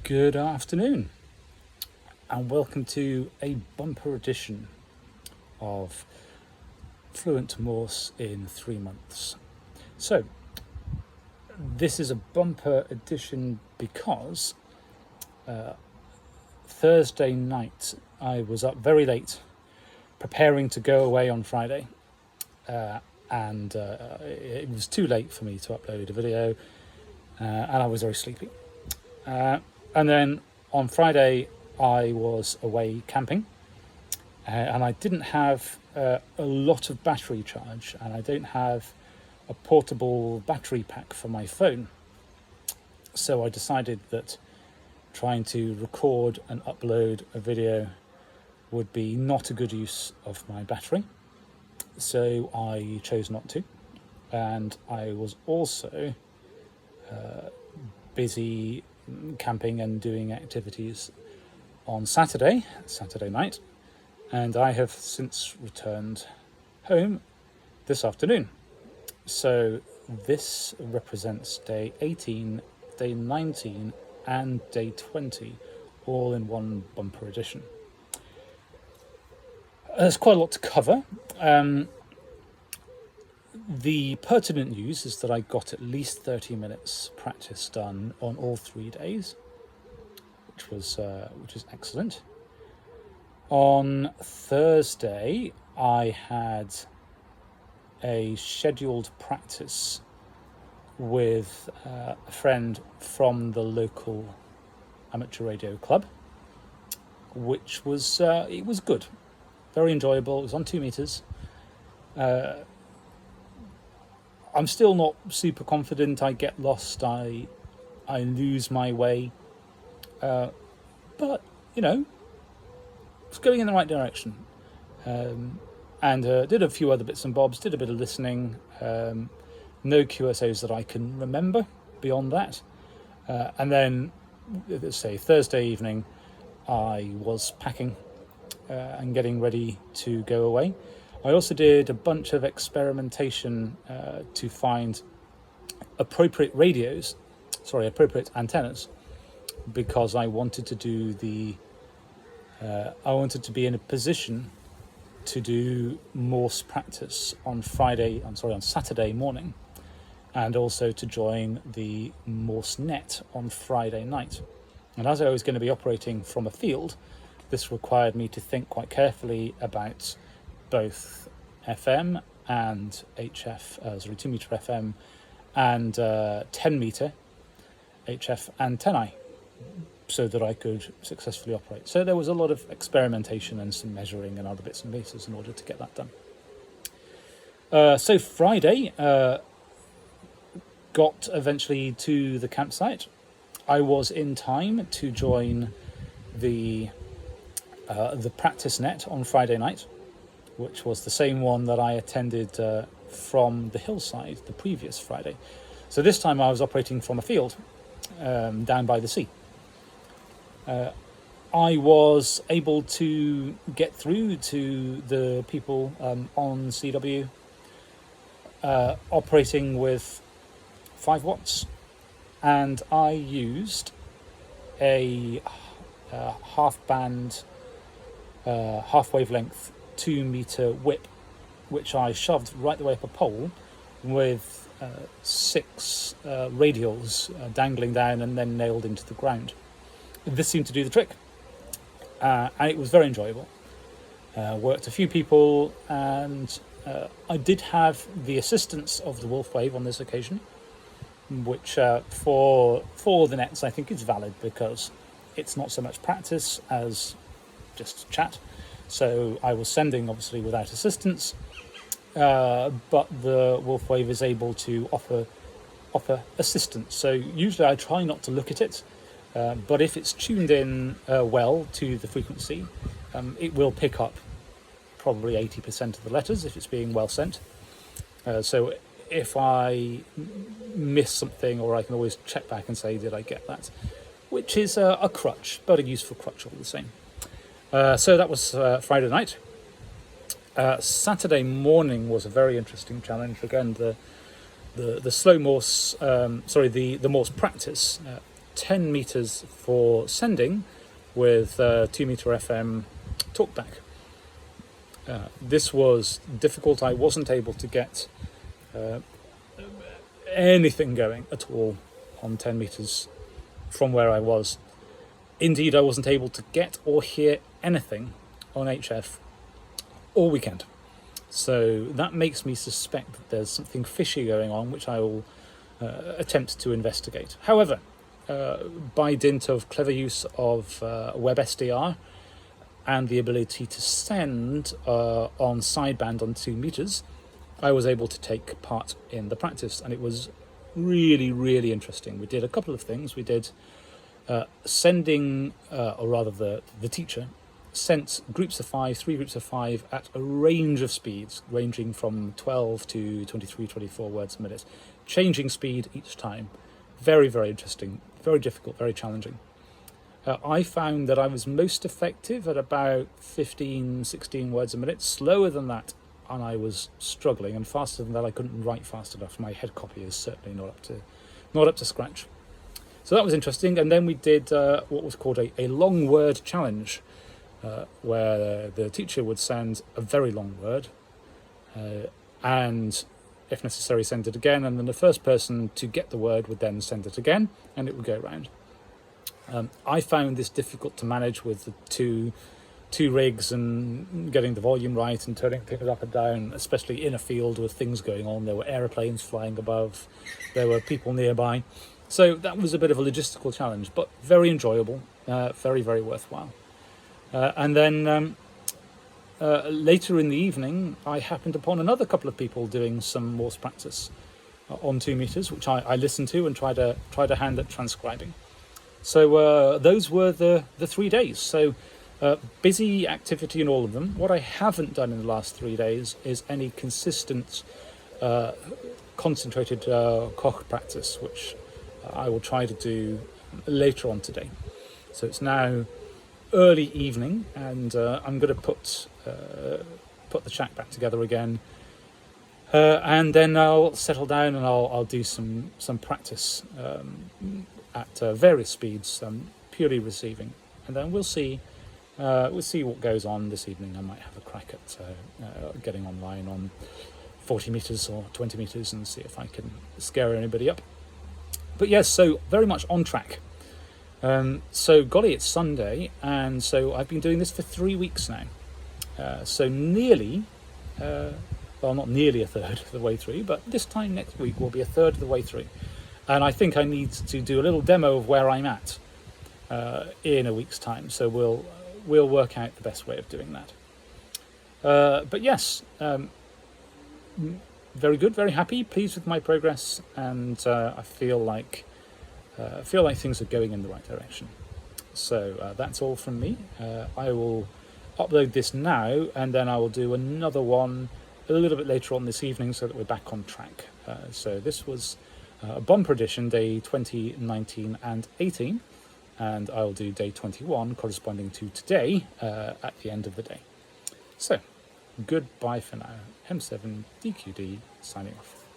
Good afternoon, and welcome to a bumper edition of Fluent Morse in 3 months. So, this is a bumper edition because Thursday night I was up very late preparing to go away on Friday, and it was too late for me to upload a video, and I was very sleepy. And then on Friday, I was away camping, and I didn't have a lot of battery charge, and I don't have a portable battery pack for my phone. So I decided that trying to record and upload a video would be not a good use of my battery. So I chose not to. And I was also busy camping and doing activities on Saturday night, and I have since returned home this afternoon. So this represents day 18, day 19 and day 20 all in one bumper edition. There's quite a lot to cover. The pertinent news is that I got at least 30 minutes practice done on all 3 days, which was excellent. On Thursday, I had a scheduled practice with a friend from the local amateur radio club, which was it was good, very enjoyable. It was on 2 meters. I'm still not super confident. I get lost. I lose my way. But, it's going in the right direction. And did a few other bits and bobs, did a bit of listening. No QSOs that I can remember beyond that. And then, let's say, Thursday evening, I was packing and getting ready to go away. I also did a bunch of experimentation to find appropriate antennas, because I wanted to do I wanted to be in a position to do Morse practice on Saturday morning, and also to join the Morse net on Friday night. And as I was going to be operating from a field, this required me to think quite carefully about both FM and HF, 2 meter FM and 10 meter HF antennae, so that I could successfully operate. So there was a lot of experimentation and some measuring and other bits and pieces in order to get that done. So Friday, got eventually to the campsite. I was in time to join the practice net on Friday night, which was the same one that I attended from the hillside the previous Friday. So this time I was operating from a field down by the sea. I was able to get through to the people on CW operating with 5 watts, and I used a half band, half wavelength 2 meter whip, which I shoved right the way up a pole with 6 radials dangling down and then nailed into the ground. This seemed to do the trick, and it was very enjoyable. Worked a few people, and I did have the assistance of the Wolf Wave on this occasion, which for the nets I think is valid, because it's not so much practice as just chat. So I was sending obviously without assistance, but the Wolf Wave is able to offer assistance. So usually I try not to look at it, but if it's tuned in well to the frequency, it will pick up probably 80% of the letters if it's being well sent. So if I miss something, or I can always check back and say, did I get that? Which is a crutch, but a useful crutch all the same. So that was Friday night. Saturday morning was a very interesting challenge. Again, the slow Morse, the Morse practice 10 meters for sending with 2 meter FM talkback. This was difficult. I wasn't able to get anything going at all on 10 meters from where I was. Indeed, I wasn't able to get or hear anything on HF all weekend. So that makes me suspect that there's something fishy going on, which I will attempt to investigate. However, by dint of clever use of WebSDR and the ability to send on sideband on 2 meters, I was able to take part in the practice, and it was really, really interesting. We did a couple of things. We did sending, or rather the teacher sent groups of 5, 3 groups of 5 at a range of speeds, ranging from 12 to 23, 24 words a minute, changing speed each time. Very, very interesting, very difficult, very challenging. I found that I was most effective at about 15, 16 words a minute. Slower than that, and I was struggling, and faster than that, I couldn't write fast enough. My head copy is certainly not up to scratch. So that was interesting. And then we did what was called a long word challenge, where the teacher would send a very long word, and if necessary send it again, and then the first person to get the word would then send it again, and it would go round. I found this difficult to manage with the two rigs and getting the volume right and turning things up and down, especially in a field with things going on. There were aeroplanes flying above, there were people nearby. So that was a bit of a logistical challenge, but very enjoyable, very, very worthwhile. And then later in the evening, I happened upon another couple of people doing some Morse practice on 2 meters, which I listened to and tried a hand at transcribing. So those were the 3 days. So busy activity in all of them. What I haven't done in the last 3 days is any consistent, concentrated Koch practice, which I will try to do later on today. So it's now early evening, and I'm going to put the shack back together again, and then I'll settle down and I'll do some practice at various speeds, purely receiving, and then we'll see what goes on this evening. I might have a crack at getting online on 40 meters or 20 meters and see if I can scare anybody up. But yes, so very much on track. So golly, it's Sunday, and so I've been doing this for 3 weeks now. So nearly, well, not nearly a third of the way through, but this time next week will be a third of the way through. And I think I need to do a little demo of where I'm at in a week's time. So we'll work out the best way of doing that. But yes, very good, very happy, pleased with my progress, and I feel like things are going in the right direction. So that's all from me. I will upload this now, and then I will do another one a little bit later on this evening so that we're back on track. So this was a bumper edition, day 20, 19 and 18, and I will do day 21 corresponding to today at the end of the day. So goodbye for now. M7DQD signing off.